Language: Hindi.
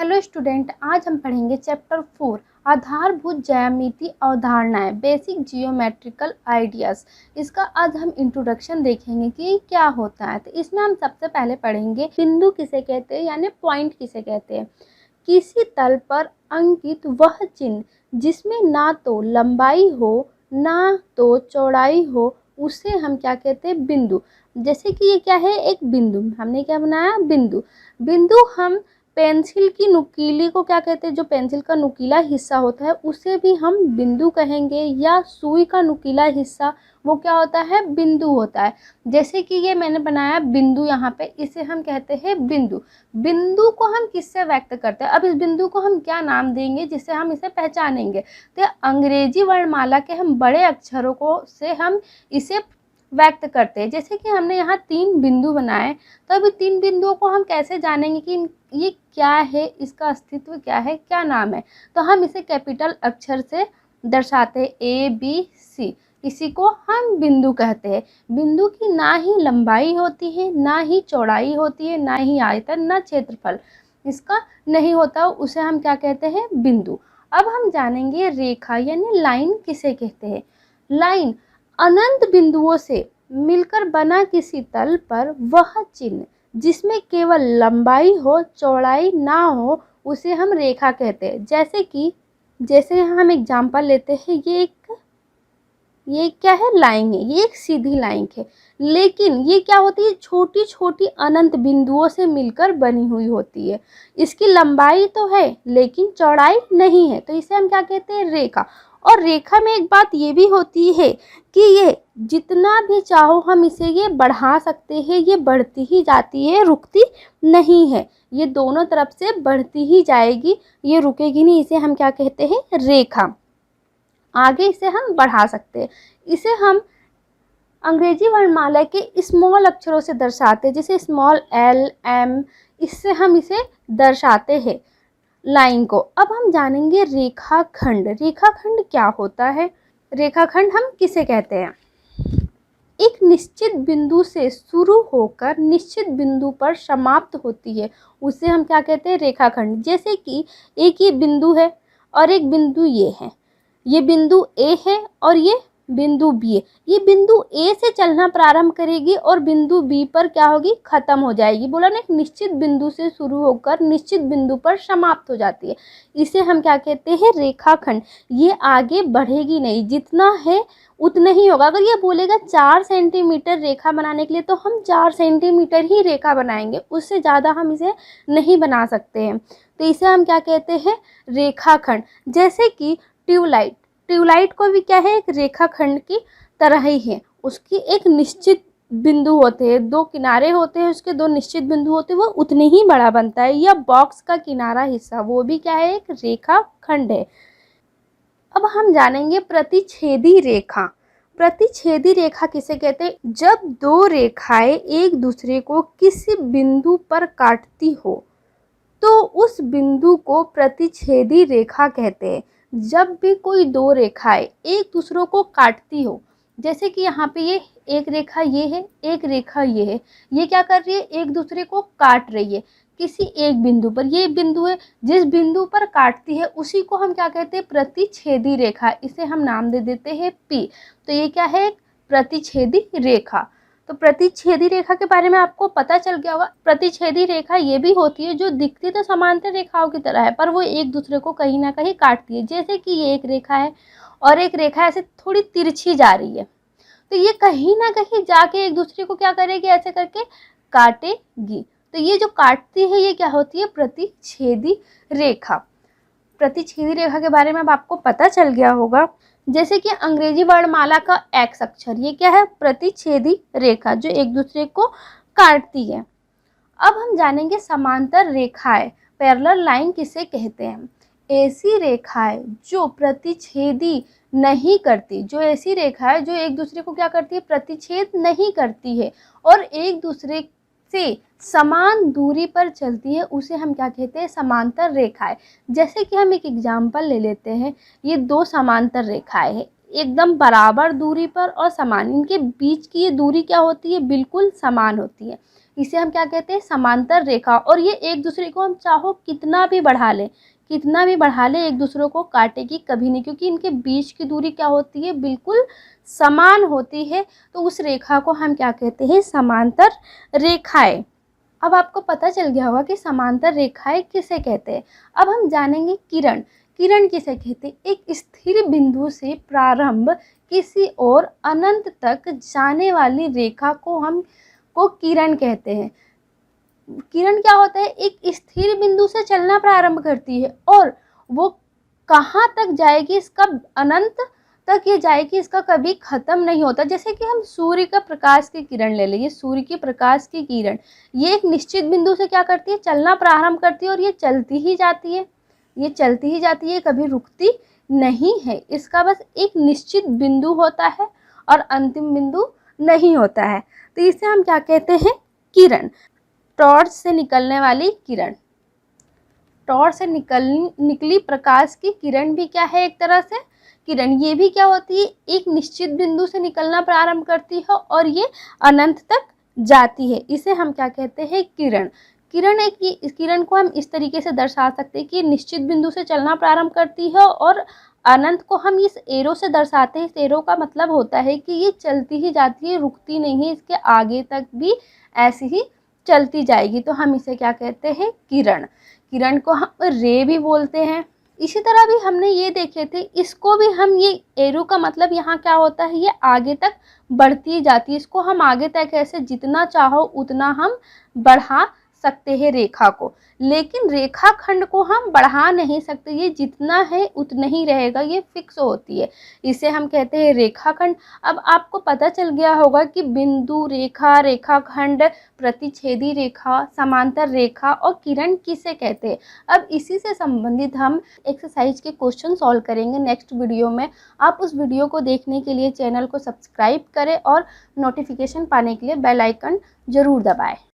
हेलो स्टूडेंट, आज हम पढ़ेंगे चैप्टर 4 आधारभूत ज्यामितीय अवधारणाएं, बेसिक जियोमेट्रिकल आइडियाज। इसका आज हम इंट्रोडक्शन देखेंगे कि क्या होता है। तो इसमें हम सबसे पहले पढ़ेंगे बिंदु किसे कहते हैं, यानी पॉइंट किसे कहते हैं। किसी तल पर अंकित वह चिन्ह जिसमें ना तो लंबाई हो ना तो चौड़ाई हो, उसे हम क्या कहते हैं, बिंदु। जैसे कि ये क्या है, एक बिंदु। हमने क्या बनाया, बिंदु। बिंदु हम पेंसिल की नुकीली को क्या कहते हैं, जो पेंसिल का नुकीला हिस्सा होता है उसे भी हम बिंदु कहेंगे, या सुई का नुकीला हिस्सा वो क्या होता है, बिंदु होता है। जैसे कि ये मैंने बनाया बिंदु यहाँ पे, इसे हम कहते हैं बिंदु। बिंदु को हम किससे व्यक्त करते हैं, अब इस बिंदु को हम क्या नाम देंगे जिससे हम इसे पहचानेंगे। तो अंग्रेजी वर्णमाला के हम बड़े अक्षरों को से हम इसे व्यक्त करते हैं। जैसे कि हमने यहाँ 3 बिंदु बनाए, तो अभी 3 बिंदुओं को हम कैसे जानेंगे कि ये क्या है, इसका अस्तित्व क्या है, क्या नाम है। तो हम इसे कैपिटल अक्षर से दर्शाते हैं, ABC। इसी को हम बिंदु कहते हैं। बिंदु की ना ही लंबाई होती है, ना ही चौड़ाई होती है, ना ही आयतन, ना क्षेत्रफल इसका नहीं होता, उसे हम क्या कहते हैं, बिंदु। अब हम जानेंगे रेखा यानी लाइन किसे कहते हैं। लाइन अनंत बिंदुओं से मिलकर बना किसी तल पर वह चिन्ह जिसमें केवल लंबाई हो चौड़ाई ना हो, उसे हम रेखा कहते हैं। जैसे हम एग्जांपल लेते हैं, ये क्या है, लाइन है। ये एक सीधी लाइन है, लेकिन ये क्या होती है, छोटी छोटी अनंत बिंदुओं से मिलकर बनी हुई होती है। इसकी लंबाई तो है लेकिन चौड़ाई नहीं है, तो इसे हम क्या कहते हैं, रेखा। और रेखा में एक बात ये भी होती है कि ये जितना भी चाहो हम इसे ये बढ़ा सकते हैं, ये बढ़ती ही जाती है, रुकती नहीं है। ये दोनों तरफ से बढ़ती ही जाएगी, ये रुकेगी नहीं। इसे हम क्या कहते हैं, रेखा। आगे इसे हम बढ़ा सकते हैं। इसे हम अंग्रेजी वर्णमाला के स्मॉल अक्षरों से दर्शाते हैं, जैसे स्मॉल l, m। इससे हम इसे दर्शाते हैं लाइन को। अब हम जानेंगे रेखाखंड। रेखाखंड क्या होता है, रेखाखंड हम किसे कहते हैं। एक निश्चित बिंदु से शुरू होकर निश्चित बिंदु पर समाप्त होती है, उसे हम क्या कहते हैं, रेखाखंड। जैसे कि एक ये बिंदु है और एक बिंदु ये है, ये बिंदु A है और ये बिंदु B है। ये बिंदु A से चलना प्रारंभ करेगी और बिंदु B पर क्या होगी, खत्म हो जाएगी। बोला ना, एक निश्चित बिंदु से शुरू होकर निश्चित बिंदु पर समाप्त हो जाती है। इसे हम क्या कहते हैं, रेखाखंड। ये आगे बढ़ेगी नहीं, जितना है उतना ही होगा। अगर ये बोलेगा 4 सेंटीमीटर रेखा बनाने के लिए, तो हम 4 सेंटीमीटर ही रेखा बनाएंगे, उससे ज़्यादा हम इसे नहीं बना सकते हैं। तो इसे हम क्या कहते हैं, रेखाखंड। जैसे कि ट्यूबलाइट, ट्यूबलाइट को भी क्या है, एक रेखाखंड की तरह ही है। उसकी एक निश्चित बिंदु होते हैं, 2 किनारे होते हैं, उसके 2 निश्चित बिंदु होते हैं, वो उतने ही बड़ा बनता है। या बॉक्स का किनारा हिस्सा, वो भी क्या है, एक रेखाखंड है। अब हम जानेंगे प्रतिच्छेदी रेखा। प्रतिच्छेदी रेखा किसे कहते हैं, जब 2 रेखाएं एक दूसरे को किसी बिंदु पर काटती हो तो उस बिंदु को प्रतिच्छेदी रेखा कहते हैं। जब भी कोई 2 रेखाएं एक दूसरों को काटती हो, जैसे कि यहाँ पे ये एक रेखा ये है, एक रेखा ये है, ये क्या कर रही है, एक दूसरे को काट रही है किसी एक बिंदु पर। ये बिंदु है, जिस बिंदु पर काटती है उसी को हम क्या कहते हैं, प्रतिच्छेदी रेखा। इसे हम नाम दे देते हैं P। तो ये क्या है, प्रतिच्छेदी रेखा। तो प्रतिच्छेदी रेखा के बारे में आपको पता चल गया होगा। प्रतिच्छेदी रेखा ये भी होती है जो दिखती तो समांतर रेखाओं की तरह है, पर वो एक दूसरे को कहीं ना कहीं काटती है। जैसे कि ये एक रेखा है और एक रेखा ऐसे थोड़ी तिरछी जा रही है, तो ये कहीं ना कहीं जाके एक दूसरे को क्या करेगी, ऐसे करके काटेगी। तो ये जो काटती है ये क्या होती है, प्रतिच्छेदी रेखा। प्रतिच्छेदी रेखा के बारे में अब आपको पता चल गया होगा। जैसे कि अंग्रेजी वर्णमाला का X अक्षर, ये क्या है, प्रतिच्छेदी रेखा जो एक दूसरे को काटती है। अब हम जानेंगे समांतर रेखाएं, पैरेलल लाइन किसे कहते हैं। ऐसी रेखाएं जो प्रतिच्छेदी नहीं करती, जो ऐसी रेखा है जो एक दूसरे को क्या करती है, प्रतिच्छेद नहीं करती है और एक दूसरे से समान दूरी पर चलती है, उसे हम क्या कहते हैं, समांतर रेखाएं। जैसे कि हम एक एग्जाम्पल ले लेते हैं, ये 2 समांतर रेखाएं हैं, एकदम बराबर दूरी पर और समान। इनके बीच की ये दूरी क्या होती है, बिल्कुल समान होती है। इसे हम क्या कहते हैं, समांतर रेखा। और ये एक दूसरे को हम चाहो कितना भी बढ़ा लें, एक दूसरे को काटेगी कभी नहीं, क्योंकि इनके बीच की दूरी क्या होती है, बिल्कुल समान होती है। तो उस रेखा को हम क्या कहते हैं, समांतर रेखाएं। अब आपको पता चल गया होगा कि समांतर रेखाएं किसे कहते हैं। अब हम जानेंगे किरण। किरण किसे कहते हैं, एक स्थिर बिंदु से प्रारंभ किसी और अनंत तक जाने वाली रेखा को किरण कहते हैं। किरण क्या होता है, एक स्थिर बिंदु से चलना प्रारंभ करती है और वो कहाँ तक जाएगी, इसका अनंत तक ये जाएगी, इसका कभी खत्म नहीं होता। जैसे कि हम सूर्य का प्रकाश की किरण ले लें, सूर्य की प्रकाश की किरण ये एक निश्चित बिंदु से क्या करती है, चलना प्रारंभ करती है और ये चलती ही जाती है, कभी रुकती नहीं है। इसका बस एक निश्चित बिंदु होता है और अंतिम बिंदु नहीं होता है। तो इसे हम क्या कहते हैं, किरण। टॉर्च से निकलने वाली किरण, टॉर्च से निकली प्रकाश की किरण भी क्या है, एक तरह से किरण। ये भी क्या होती है, एक निश्चित बिंदु से निकलना प्रारंभ करती है और ये अनंत तक जाती है। इसे हम क्या कहते हैं, किरण। इस किरण को हम इस तरीके से दर्शा सकते हैं कि निश्चित बिंदु से चलना प्रारंभ करती है और अनंत को हम इस एरो से दर्शाते हैं। इस एरो का मतलब होता है कि ये चलती ही जाती है, रुकती नहीं है, इसके आगे तक भी ऐसी ही चलती जाएगी। तो हम इसे क्या कहते हैं, किरण। किरण को हम रे भी बोलते हैं। इसी तरह भी हमने ये देखे थे, इसको भी हम, ये एरो का मतलब यहाँ क्या होता है, ये आगे तक बढ़ती जाती है। इसको हम आगे तक ऐसे जितना चाहो उतना हम बढ़ा सकते हैं रेखा को, लेकिन रेखा खंड को हम बढ़ा नहीं सकते, ये जितना है उतना ही रहेगा, ये फिक्स होती है। इसे हम कहते हैं रेखा खंड। अब आपको पता चल गया होगा कि बिंदु रेखा, रेखा खंड, प्रतिच्छेदी रेखा, समांतर रेखा और किरण किसे कहते हैं। अब इसी से संबंधित हम एक्सरसाइज के क्वेश्चन सॉल्व करेंगे नेक्स्ट वीडियो में। आप उस वीडियो को देखने के लिए चैनल को सब्सक्राइब करें और नोटिफिकेशन पाने के लिए बेल आइकन जरूर दबाएं।